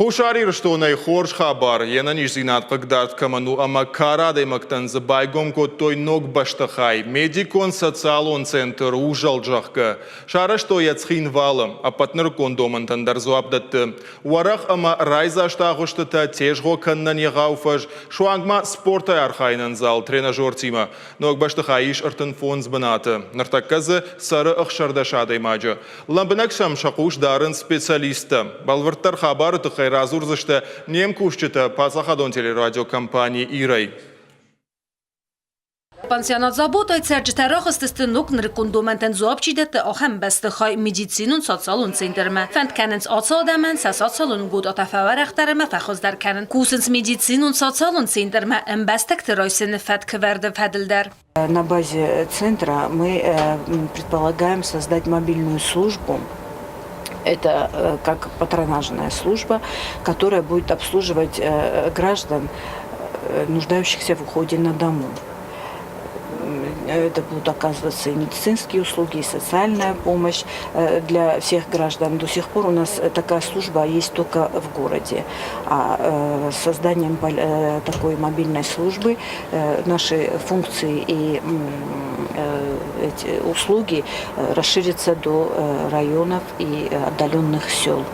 Пушари, что на хорш хабар, я на ниж зинат кагдарт каману, ама карады мактан за байгом ко той ног баштахай, медикон социалон центр ужал джахка, шара что я цхин валом, а патнер кондомантан дарзуабдатты, уарах ама райза штагуштата тежго каннан ягауфаж, шуангма спорта архайнан зал тренажер тима, ног баштахайиш артын фонз банаты, нартаказы сары ахшардашадай маджа, ламбанак шамшакуш дарын специалиста, балварттар хабары разурзышты немкушчыта пазахадон телерадиокомпании «Ирай». Пансионат заботой церджитарах стестенук нрекундументен зуапчидет ахем бестхай медицинун социалун центрме. Фент кененс ацадаман социалун гуд атафаварахтарме фахоздар кенен. Кусенс медицинун социалун центрме эмбестектеройсен фет кверде федельдер. На базе центра мы предполагаем создать мобильную службу. Это как патронажная служба, которая будет обслуживать граждан, нуждающихся в уходе на дому. Это будут оказываться и медицинские услуги, и социальная помощь для всех граждан. До сих пор у нас такая служба есть только в городе. А созданием такой мобильной службы наши функции и эти услуги расширятся до районов и отдаленных сел.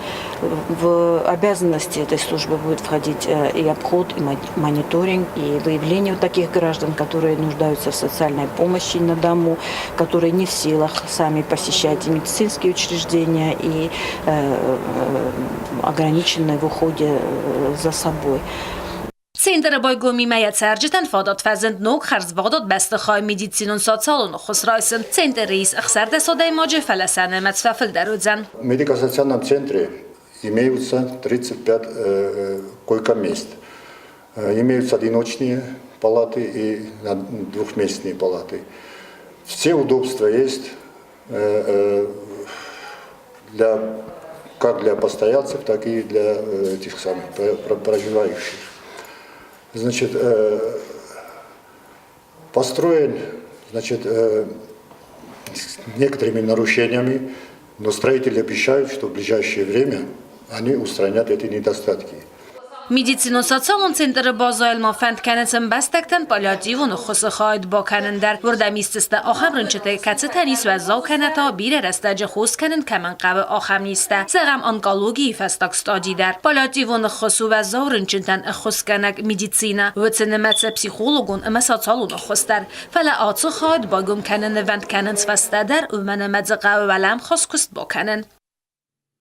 В обязанности этой службы будет входить и обход, и мониторинг, и выявление таких граждан, которые нуждаются в социальной помощи на дому, которые не в силах сами посещать и медицинские учреждения, и ограничены в уходе за собой. Центр байгоми мая церджитен фадат фазент ног харзвадат бестخای медицинун социалун хусрайсен. Центр рейс ахсарда содай маджи фаласане мецфафл дарудзан. В медико-социальном центре имеются 35 койко-мест. Имеются одиночные палаты и двухместные палаты. Все удобства есть как для постояльцев, так и для этих самых проживающих. Значит, построен, значит, с некоторыми нарушениями, но строители обещают, что в ближайшее время они устранят эти недостатки. Медицинун социалун центр базайлма фент кенесен бестектен палliativun خصخاید با کنندر ورده میستسته آخم رنچته کتسه تنیس و زاو کنتا بیر رستج خوز کنن کمن قوه آخم نیسته سغم آنکالوگی فستاکست آجیدر پالliativun خصو و زاو رنچنتن خوز کنک مدیسینه و تنمت پسیخولوگون اما ساتالون خوستر فلا آتو خاید با گم کنن وند کننس فستدر و من مدزقه ولم خاص کست با کنن